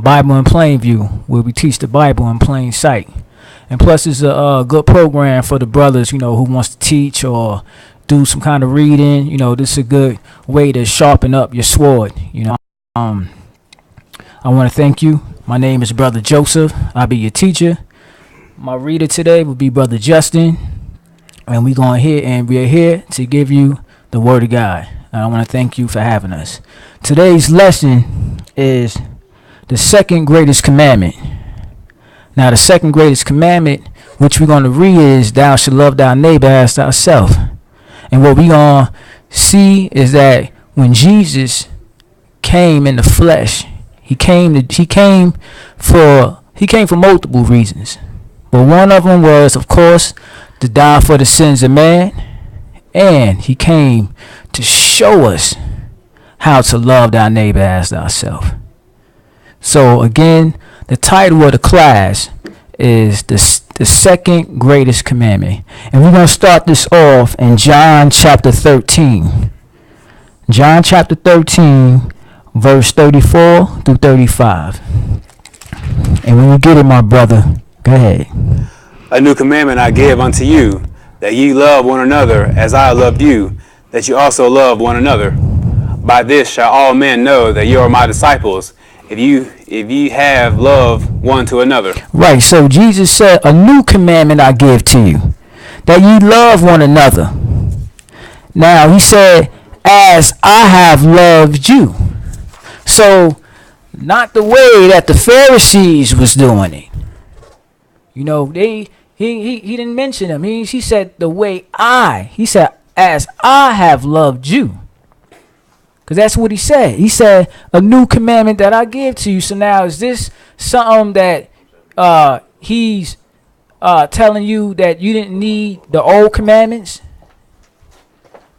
Bible in plain view, where we teach the Bible in plain sight. And plus, it's a good program for the brothers, who wants to teach or do some kind of reading. This is a good way to sharpen up your sword. I want to thank you. My name is Brother Joseph. I'll be your teacher. My reader today will be Brother Justin. And we're here to give you the Word of God. And I want to thank you for having us. Today's lesson is the second greatest commandment. Now, the second greatest commandment, which we're going to read, is thou shalt love thy neighbor as thyself. And what we're going to see is that when Jesus came in the flesh, he came for multiple reasons. But one of them was, of course, to die for the sins of man. And he came to show us how to love thy neighbor as thyself. So again, the title of the class is the second greatest commandment. And we're going to start this off in John chapter 13. John chapter 13, verse 34 through 35. And when you get it, my brother, go ahead. A new commandment I give unto you, that ye love one another as I loved you, that you also love one another. By this shall all men know that you are my disciples, if ye have love one to another. Right, so Jesus said, a new commandment I give to you, that ye love one another. Now, he said, as I have loved you. So, not the way that the Pharisees was doing it. He didn't mention them. He said the way he said, as I have loved you. Because that's what he said. He said, a new commandment that I give to you. So now, is this something that he's telling you that you didn't need the old commandments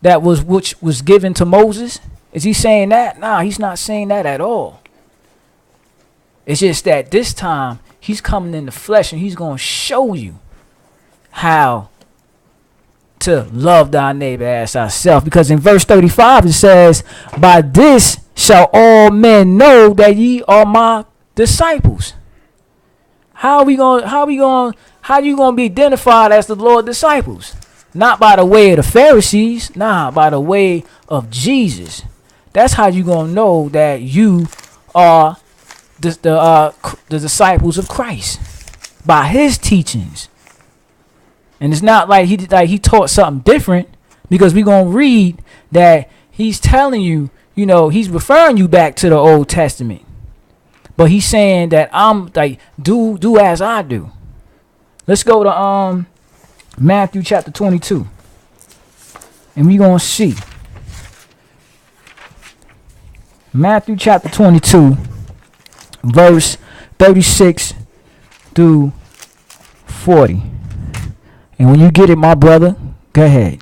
which was given to Moses? Is he saying that? Nah, he's not saying that at all. It's just that this time he's coming in the flesh and he's going to show you how to love thy neighbor as thyself. Because in verse 35 it says, by this shall all men know that ye are my disciples. How you going to be identified as the Lord's disciples? Not by the way of the Pharisees, by the way of Jesus. That's how you going to know that you are the disciples of Christ, by his teachings. And it's not like he taught something different, because we're going to read that he's telling you, he's referring you back to the Old Testament. But he's saying that I'm like, do as I do. Let's go to Matthew chapter 22. And we're going to see. Matthew chapter 22, verse 36 through 40. And when you get it, my brother, go ahead.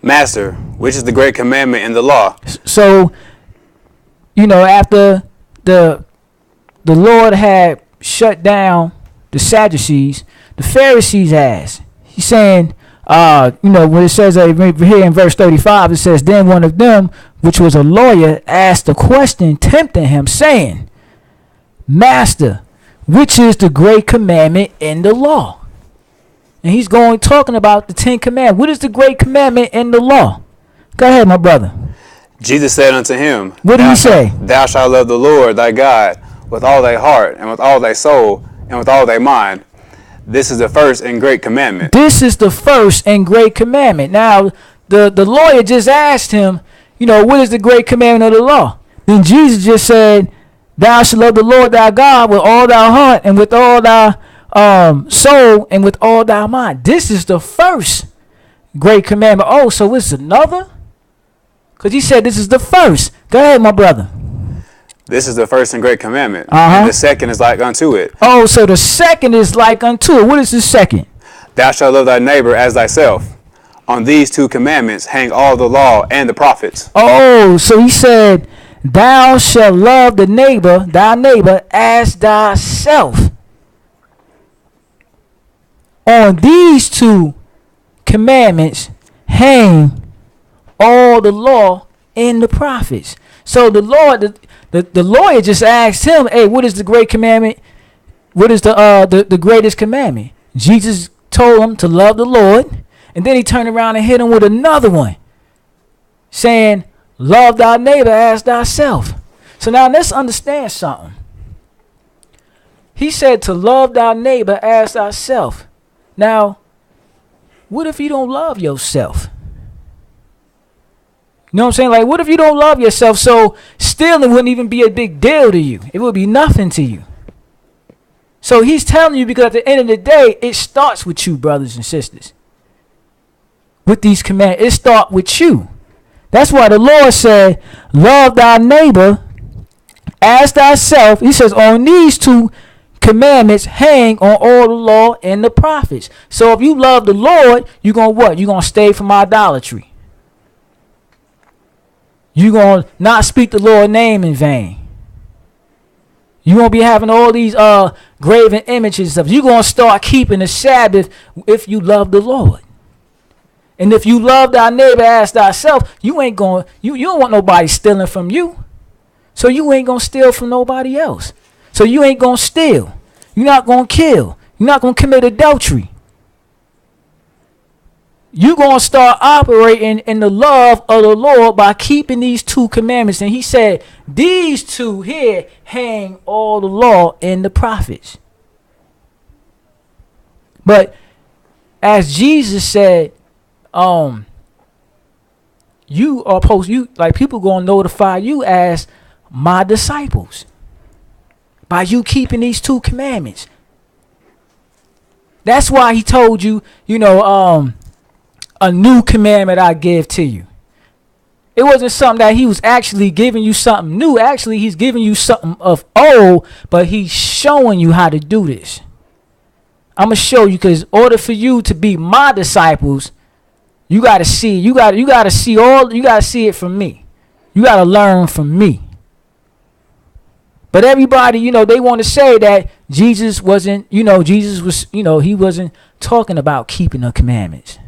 Master, which is the great commandment in the law? So, after the Lord had shut down the Sadducees, the Pharisees asked. He's saying, when it says here in verse 35, it says, then one of them, which was a lawyer, asked a question, tempting him, saying, Master, which is the great commandment in the law? And he's talking about the 10 commandments. What is the great commandment in the law? Go ahead, my brother. Jesus said unto him, what did he say? Thou shalt love the Lord thy God with all thy heart, and with all thy soul, and with all thy mind. This is the first and great commandment. This is the first and great commandment. Now, the lawyer just asked him, what is the great commandment of the law? Then Jesus just said, thou shalt love the Lord thy God with all thy heart, and with all thy soul, and with all thy mind. This is the first great commandment. Oh, so it's another? Because he said this is the first. Go ahead, my brother. This is the first and great commandment. And the second is like unto it. Oh, so the second is like unto it. What is the second? Thou shalt love thy neighbor as thyself. On these two commandments hang all the law and the prophets. Oh, so he said, thou shalt love thy neighbor as thyself. On these two commandments hang all the law and the prophets. So the Lord, The lawyer just asked him, hey, what is the great commandment? What is the greatest commandment? Jesus told him to love the Lord. And then he turned around and hit him with another one, saying, love thy neighbor as thyself. So now let's understand something. He said to love thy neighbor as thyself. Now, what if you don't love yourself? You know what I'm saying? Like, what if you don't love yourself? So stealing wouldn't even be a big deal to you. It would be nothing to you. So he's telling you, because at the end of the day, it starts with you, brothers and sisters. With these commands, it starts with you. That's why the Lord said, love thy neighbor as thyself. He says, on these two commandments hang on all the law and the prophets. So if you love the Lord, you're going to what? You're going to stay from idolatry. You're going to not speak the Lord's name in vain. You won't be having all these graven images of. You're going to start keeping the Sabbath if you love the Lord. And if you love thy neighbor as thyself, you ain't going. You don't want nobody stealing from you. So you ain't going to steal from nobody else. So you ain't going to steal. You're not going to kill. You're not going to commit adultery. You're going to start operating in the love of the Lord by keeping these two commandments. And he said, these two here hang all the law and the prophets. But as Jesus said, you are people going to notify you as my disciples by you keeping these two commandments. That's why he told you, a new commandment I give to you. It wasn't something that he was actually giving you something new. Actually, he's giving you something of old, but he's showing you how to do this. I'm going to show you, because in order for you to be my disciples, you got to see, you got to see it from me. You got to learn from me. But everybody, they want to say that Jesus wasn't, he wasn't talking about keeping the commandments.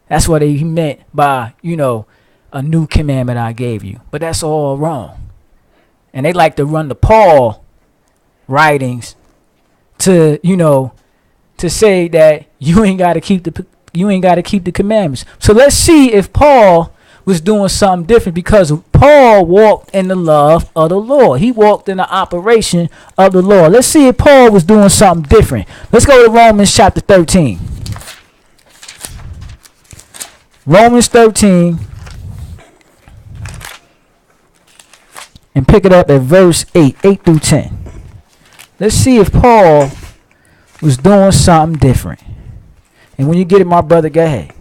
That's what he meant by, a new commandment I gave you. But that's all wrong. And they like to run the Paul writings to, to say that you ain't got to keep the commandments. So let's see if Paul was doing something different, because Paul walked in the love of the Lord. He walked in the operation of the Lord. Let's see if Paul was doing something different. Let's go to Romans chapter 13. Romans 13, and pick it up at verse 8 through 10. Let's see if Paul was doing something different. And when you get it, my brother, go ahead.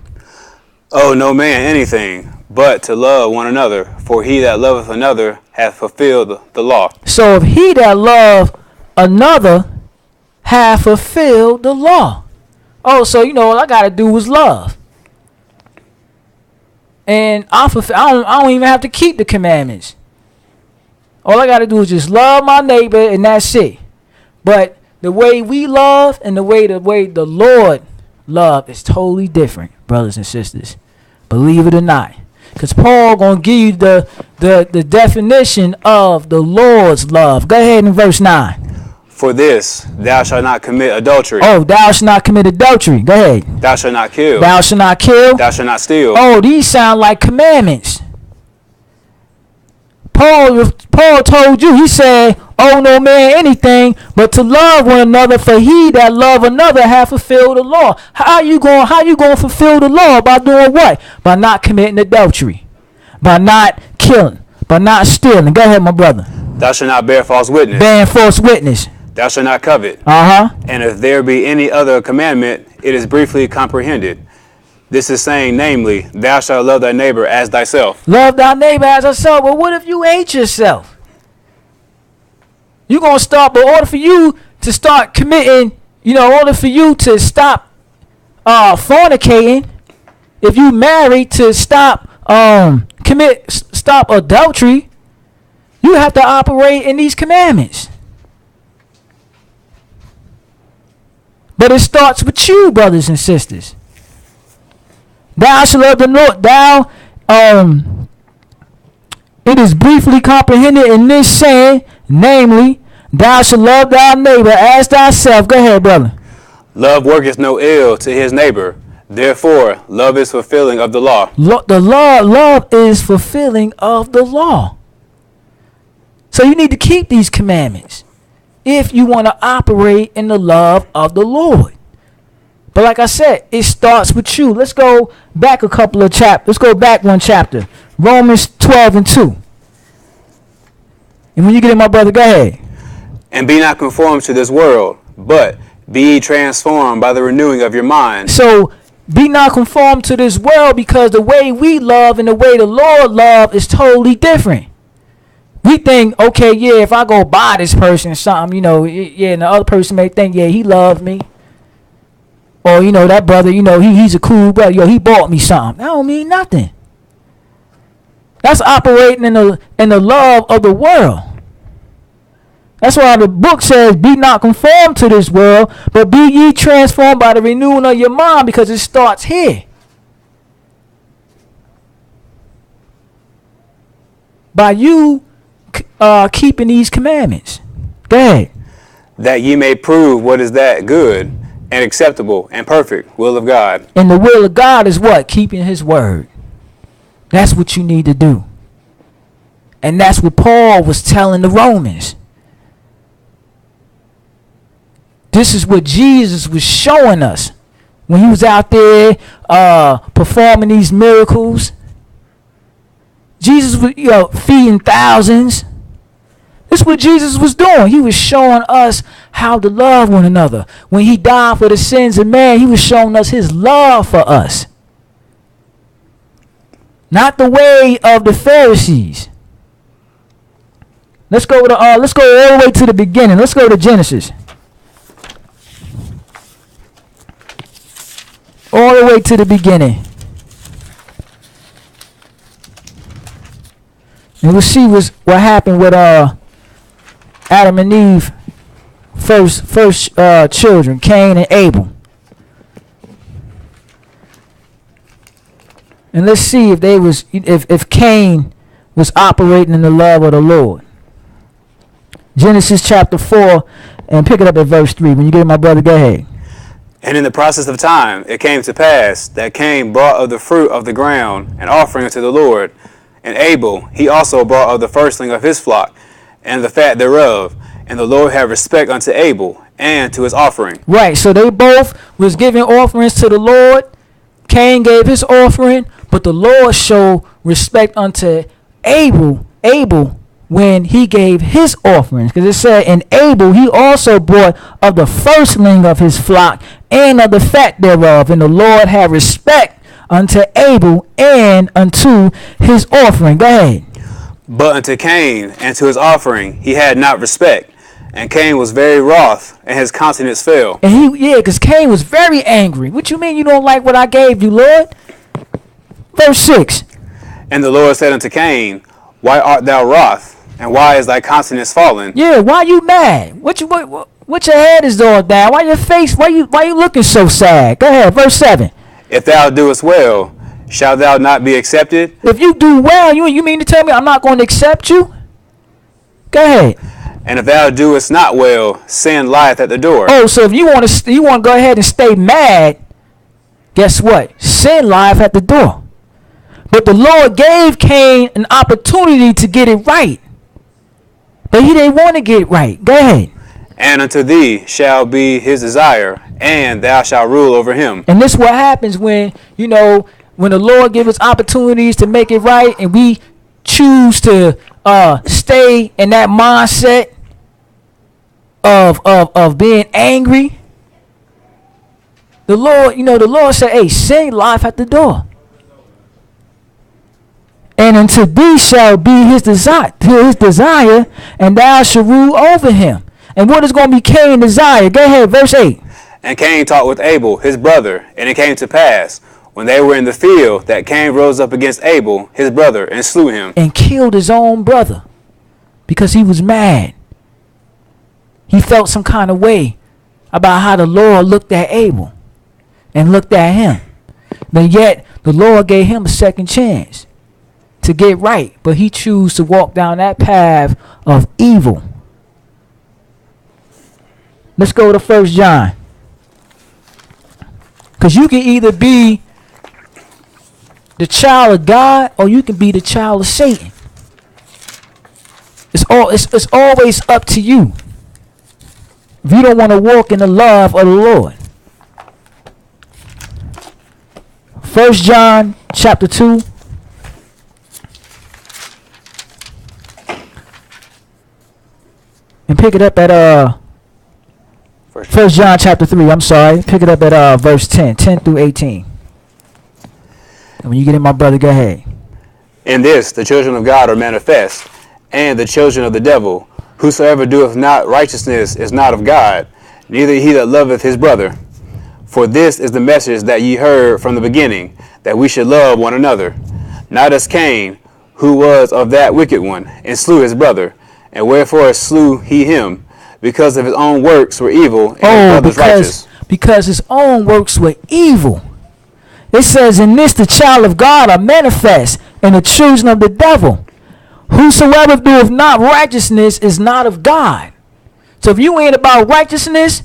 Oh, no man anything but to love one another, for he that loveth another hath fulfilled the law. So if he that loveth another hath fulfilled the law. Oh, so all I got to do is love. And I don't even have to keep the commandments. All I got to do is just love my neighbor, and that's it. But the way we love and the way the Lord love is totally different, brothers and sisters. Believe it or not. Because Paul going to give you the definition of the Lord's love. Go ahead in verse 9. For this, thou shalt not commit adultery. Oh, thou shalt not commit adultery. Go ahead. Thou shalt not kill. Thou shalt not kill. Thou shalt not steal. Oh, these sound like commandments. Paul told you, he said, oh, no man anything but to love one another, for he that love another hath fulfilled the law. How you going to fulfill the law? By doing what? By not committing adultery. By not killing. By not stealing. Go ahead, my brother. Thou shalt not bear false witness. Bearing false witness. Thou shalt not covet. And if there be any other commandment, it is briefly comprehended. This is saying, namely, thou shalt love thy neighbor as thyself. Love thy neighbor as thyself. But what if you hate yourself? You're going to start, but in order for you to start committing, in order for you to stop fornicating, if you married, to stop adultery, you have to operate in these commandments. But it starts with you, brothers and sisters. Thou shalt love the Lord. It is briefly comprehended in this saying, namely, thou shalt love thy neighbor as thyself. Go ahead, brother. Love worketh no ill to his neighbor. Therefore, love is fulfilling of the law. Love is fulfilling of the law. So you need to keep these commandments if you want to operate in the love of the Lord. But like I said, it starts with you. Let's go back a couple of chapters. Let's go back one chapter. Romans 12:2. And when you get in, my brother, go ahead. And be not conformed to this world, but be ye transformed by the renewing of your mind. So be not conformed to this world, because the way we love and the way the Lord love is totally different. We think, okay, yeah, if I go buy this person something, you know, yeah, and the other person may think, yeah, he loved me. Or, you know, that brother, you know, he's a cool brother. Yo, he bought me something. That don't mean nothing. That's operating in the love of the world. That's why the book says, be not conformed to this world, but be ye transformed by the renewing of your mind, because it starts here. By you keeping these commandments. Go ahead. That ye may prove what is that good and acceptable and perfect will of God. And the will of God is what? Keeping his word. That's what you need to do. And that's what Paul was telling the Romans. This is what Jesus was showing us when he was out there performing these miracles. Jesus was, you know, feeding thousands. This is what Jesus was doing. He was showing us how to love one another. When he died for the sins of man, he was showing us his love for us. Not the way of the Pharisees. Let's go all the way to the beginning. Let's go to Genesis. All the way to the beginning. And we'll see what happened with Adam and Eve, first children, Cain and Abel. And let's see if Cain was operating in the love of the Lord. Genesis chapter 4, and pick it up at verse 3. When you get it, my brother, go ahead. And in the process of time, it came to pass that Cain brought of the fruit of the ground an offering unto the Lord. And Abel, he also brought of the firstling of his flock, and the fat thereof. And the Lord had respect unto Abel, and to his offering. Right, so they both was giving offerings to the Lord. Cain gave his offering, but the Lord showed respect unto Abel when he gave his offerings. Because it said, in Abel he also brought of the firstling of his flock, and of the fat thereof. And the Lord had respect unto Abel and unto his offering. Go ahead. But unto Cain and to his offering he had not respect. And Cain was very wroth, and his countenance fell. And because Cain was very angry. What you mean you don't like what I gave you, Lord? Verse 6. And the Lord said unto Cain, why art thou wroth? And why is thy countenance fallen? Yeah, why you mad? What your head is all down? Why your face? Why you looking so sad? Go ahead, verse 7. If thou doest well, shalt thou not be accepted? If you do well, you mean to tell me I'm not going to accept you? Go ahead. And if thou doest not well, sin lieth at the door. Oh, so if you want to go ahead and stay mad, guess what? Sin lieth at the door. But the Lord gave Cain an opportunity to get it right. But he didn't want to get it right. Go ahead. And unto thee shall be his desire, and thou shalt rule over him. And this is what happens when the Lord gives us opportunities to make it right, and we choose to stay in that mindset of being angry. The Lord said, hey, sin lieth at the door. And unto thee shall be his desire, and thou shalt rule over him. And what is going to be Cain's desire? Go ahead, verse 8. And Cain talked with Abel, his brother, and it came to pass, when they were in the field, that Cain rose up against Abel, his brother, and slew him. And killed his own brother, because he was mad. He felt some kind of way about how the Lord looked at Abel and looked at him. But yet, the Lord gave him a second chance to get right, but he choose to walk down that path of evil. Let's go to 1 John. Because you can either be the child of God or you can be the child of Satan. It's always up to you. If you don't want to walk in the love of the Lord. 1 John chapter 2. And pick it up at 1 John chapter 3. I'm sorry. Pick it up at verse 10 through 18. And when you get in, my brother, go ahead. In this the children of God are manifest, and the children of the devil. Whosoever doeth not righteousness is not of God, neither he that loveth his brother. For this is the message that ye heard from the beginning, that we should love one another. Not as Cain, who was of that wicked one, and slew his brother. And wherefore slew he him? Because of his own works were evil, and his brother's righteous. Because his own works were evil. It says, in this the child of God are manifest, and the children of the devil. Whosoever doeth not righteousness is not of God. So if you ain't about righteousness,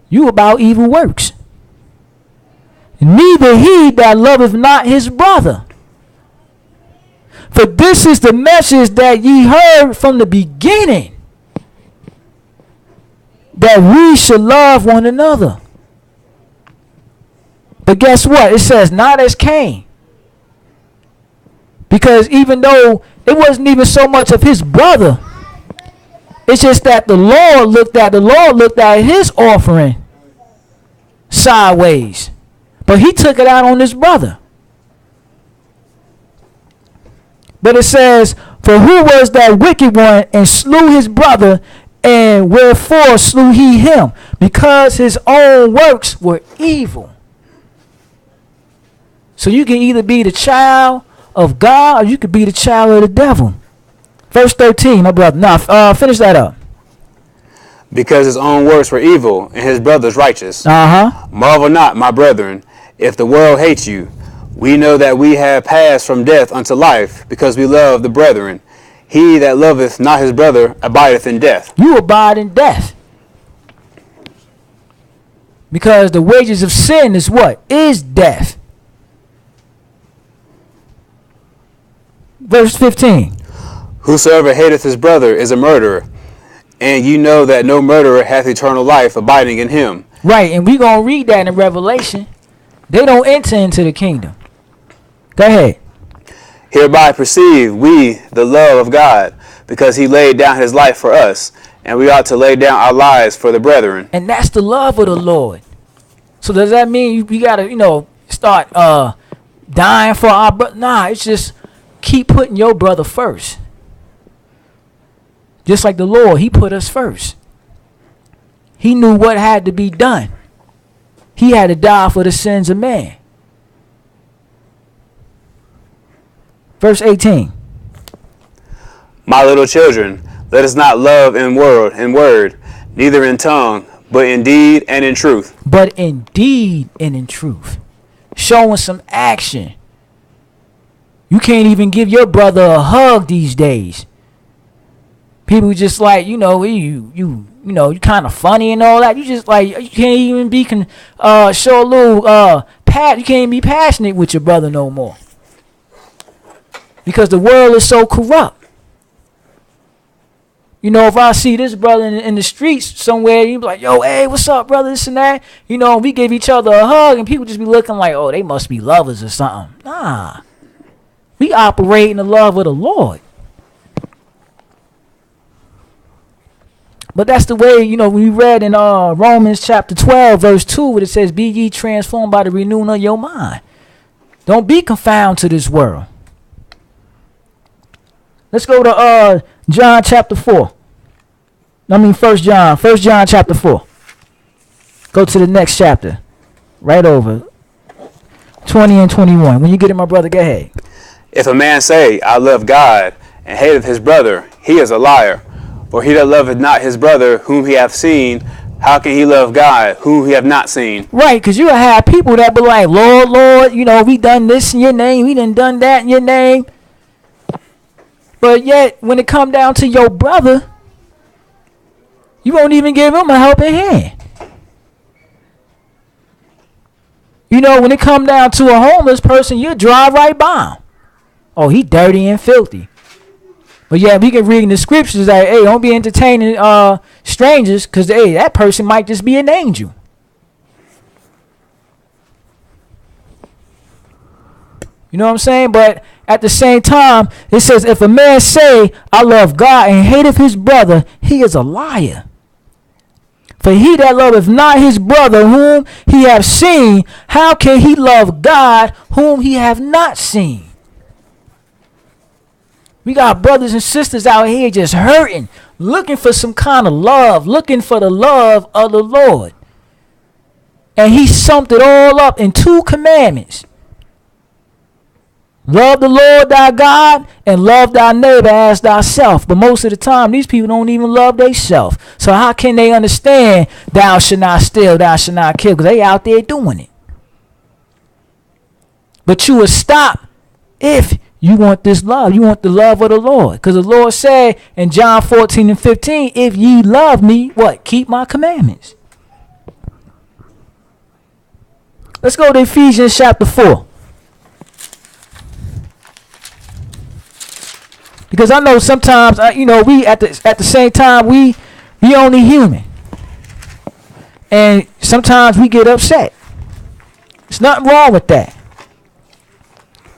you about evil works. Neither he that loveth not his brother. For this is the message that ye heard from the beginning, that we should love one another. But guess what? It says not as Cain. Because even though it wasn't even so much of his brother, it's just that the Lord looked at his offering sideways. But he took it out on his brother. But it says, for who was that wicked one and slew his brother, and wherefore slew he him? Because his own works were evil. So you can either be the child of God or you could be the child of the devil. Verse 13, my brother. Now, finish that up. Because his own works were evil, and his brother's righteous. Marvel not, my brethren, if the world hates you. We know that we have passed from death unto life, because we love the brethren. He that loveth not his brother abideth in death. You abide in death. Because the wages of sin is what? Is death. Verse 15. Whosoever hateth his brother is a murderer, and you know that no murderer hath eternal life abiding in him. Right, and we're going to read that in Revelation. They don't enter into the kingdom. Go ahead. Hereby perceive we the love of God, because he laid down his life for us, and we ought to lay down our lives for the brethren. And that's the love of the Lord. So does that mean we got to, start dying for our brother? Nah, it's just keep putting your brother first. Just like the Lord, he put us first. He knew what had to be done. He had to die for the sins of man. Verse 18. My little children, let us not love in word, neither in tongue, but in deed and in truth. But in deed and in truth. Showing some action. You can't even give your brother a hug these days. People just like, you kind of funny and all that. You just like, you can't even be show a little you can't even be passionate with your brother no more. Because the world is so corrupt. If I see this brother in the streets somewhere, you be like, yo, hey, what's up, brother, this and that. We give each other a hug, and people just be looking like, oh, they must be lovers or something. Nah. We operate in the love of the Lord. But that's the way, when we read in Romans chapter 12, verse 2, where it says, be ye transformed by the renewing of your mind. Don't be confounded to this world. Let's go to John chapter 4. 1 John chapter 4. Go to the next chapter. Right over. 20 and 21. When you get it, my brother, go ahead. If a man say, I love God, and hateth his brother, he is a liar. For he that loveth not his brother whom he hath seen, How can he love God whom he have not seen? Right, because you have people that be like, Lord, Lord, we done this in your name. We done that in your name. But yet, when it come down to your brother, you won't even give him a helping hand. When it come down to a homeless person, you drive right by him. Oh, he dirty and filthy. But yeah, we can read in the scriptures that, hey, don't be entertaining strangers, because, hey, that person might just be an angel. You know what I'm saying? But at the same time, it says, if a man say, I love God and hateth his brother, he is a liar. For he that loveth not his brother whom he have seen, how can he love God whom he have not seen? We got brothers and sisters out here just hurting, looking for some kind of love, looking for the love of the Lord. And he summed it all up in 2 commandments. Love the Lord thy God and love thy neighbor as thyself. But most of the time, these people don't even love themselves. So how can they understand thou shalt not steal, thou shalt not kill? Because they out there doing it. But you will stop if you want this love. You want the love of the Lord. Because the Lord said in John 14:15, if ye love me, what? Keep my commandments. Let's go to Ephesians chapter 4. Because I know sometimes, we at the same time, we only human. And sometimes we get upset. There's nothing wrong with that.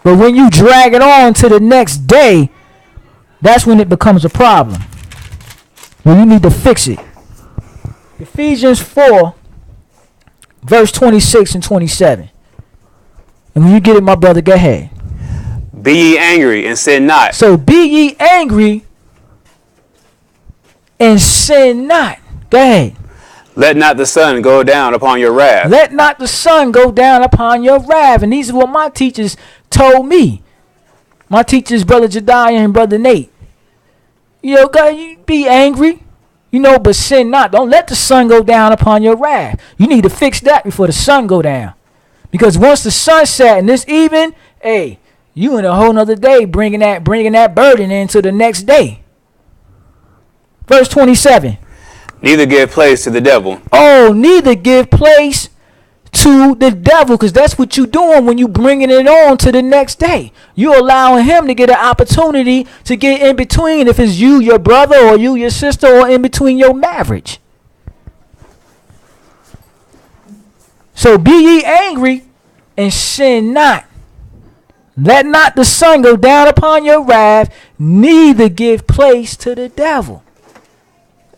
But when you drag it on to the next day, that's when it becomes a problem. When you need to fix it. Ephesians 4, verse 26 and 27. And when you get it, my brother, go ahead. Be ye angry and sin not. So be ye angry and sin not. Go ahead. Let not the sun go down upon your wrath. Let not the sun go down upon your wrath. And these are what my teachers told me. My teachers, Brother Jediah and Brother Nate. God, you be angry, but sin not. Don't let the sun go down upon your wrath. You need to fix that before the sun go down. Because once the sun set and this evening, hey, you in a whole nother day bringing that burden into the next day. Verse 27. Neither give place to the devil. Oh, neither give place to the devil, because that's what you're doing when you bringing it on to the next day. You're allowing him to get an opportunity to get in between, if it's you, your brother, or you, your sister, or in between your marriage. So be ye angry and sin not. Let not the sun go down upon your wrath, neither give place to the devil.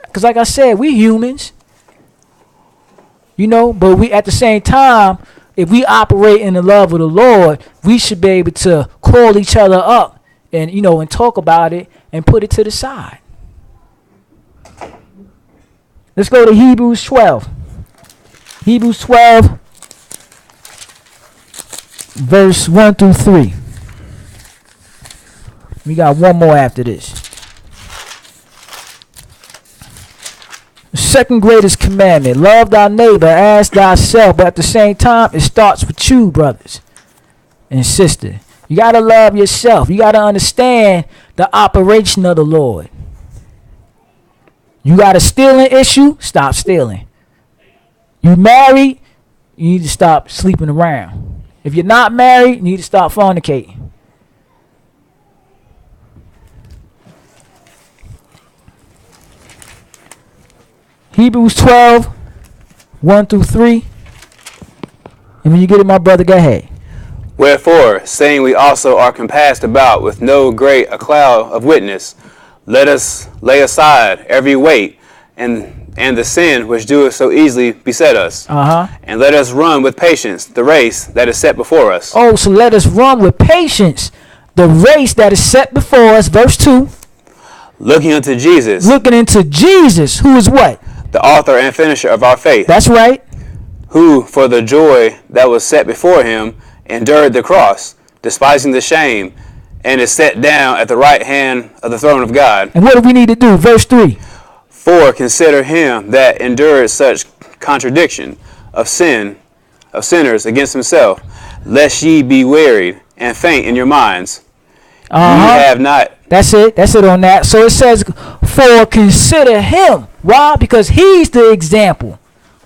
Because like I said, we humans. But we at the same time, if we operate in the love of the Lord, we should be able to call each other up and, and talk about it and put it to the side. Let's go to Hebrews 12. Hebrews 12, verse 1 through 3. We got one more after this. The second greatest commandment, love thy neighbor as thyself. But at the same time, it starts with you, brothers and sisters. You got to love yourself. You got to understand the operation of the Lord. You got a stealing issue, stop stealing. You married, you need to stop sleeping around. If you're not married, you need to stop fornicating. Hebrews 12, 1 through 3. And when you get it, my brother, go ahead. Wherefore, saying we also are compassed about with no great a cloud of witness, let us lay aside every weight and the sin which doeth so easily beset us. And let us run with patience the race that is set before us. Oh, so let us run with patience the race that is set before us. Verse 2. Looking unto Jesus. Looking into Jesus, who is what? The author and finisher of our faith. That's right. Who, for the joy that was set before him, endured the cross, despising the shame, and is set down at the right hand of the throne of God. And what do we need to do? Verse 3. For consider him that endured such contradiction of sinners against himself, lest ye be wearied and faint in your minds. Ye have not. That's it. That's it on that. So it says, for consider him. Why? Because he's the example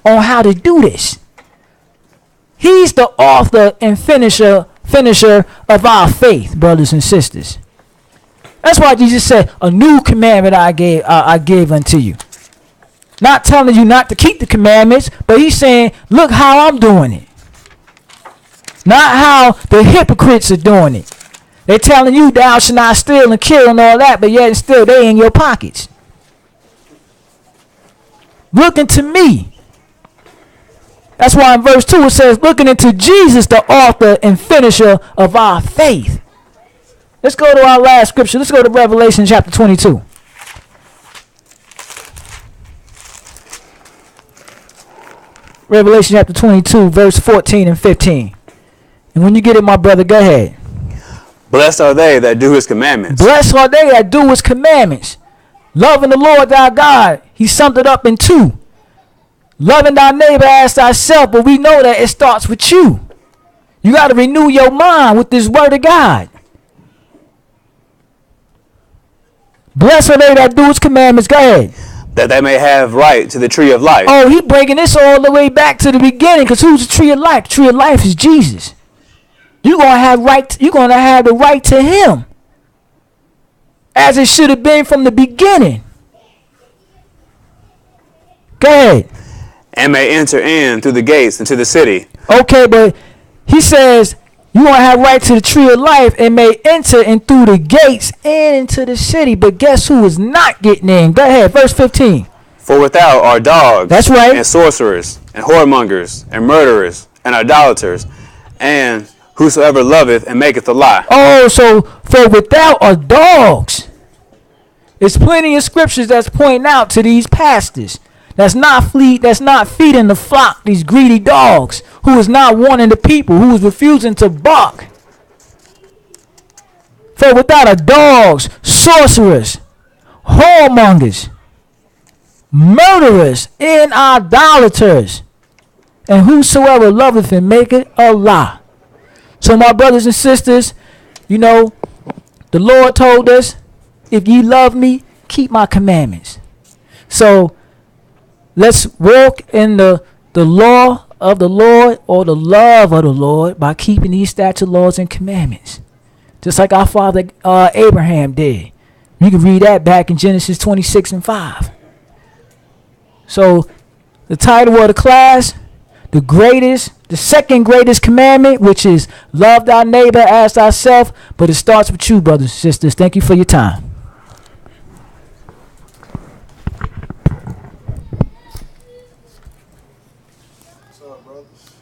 on how to do this. He's the author and finisher of our faith, brothers and sisters. That's why Jesus said, a new commandment I gave unto you. Not telling you not to keep the commandments, but he's saying, look how I'm doing it. Not how the hypocrites are doing it. They're telling you thou shalt not steal and kill and all that, but yet still they in your pockets. Looking to me. That's why in verse 2 it says, looking into Jesus, the author and finisher of our faith. Let's go to our last scripture. Let's go to Revelation chapter 22. Revelation chapter 22, verse 14 and 15. And when you get it, my brother, go ahead. Blessed are they that do his commandments. Blessed are they that do his commandments. Loving the Lord thy God. He summed it up in 2. Loving thy neighbor as thyself. But we know that it starts with you. You got to renew your mind with this word of God. Blessed are they that do his commandments. Go ahead. That they may have right to the tree of life. Oh, he breaking this all the way back to the beginning. Because who's the tree of life? The tree of life is Jesus. You're gonna have the right to him. As it should have been from the beginning. Go ahead. And may enter in through the gates into the city. Okay, but he says you're going to have right to the tree of life and may enter in through the gates and into the city. But guess who is not getting in? Go ahead, verse 15. For without are dogs. That's right. And sorcerers and whoremongers and murderers and idolaters and whosoever loveth and maketh a lie. Oh, so for without are dogs. There's plenty of scriptures that's pointing out to these pastors. That's not feeding the flock, these greedy dogs, who is not wanting the people, who is refusing to bark. For without are dogs, sorcerers, whoremongers, murderers, and idolaters, and whosoever loveth and maketh a lie. So my brothers and sisters, you know, the Lord told us, if ye love me, keep my commandments. So let's walk in the law of the Lord, or the love of the Lord, by keeping these statutes, laws, and commandments. Just like our father Abraham did. You can read that back in Genesis 26 and 5. So the title of the class, the second greatest commandment, which is love thy neighbor as thyself. But it starts with you, brothers and sisters. Thank you for your time. What's up, brothers?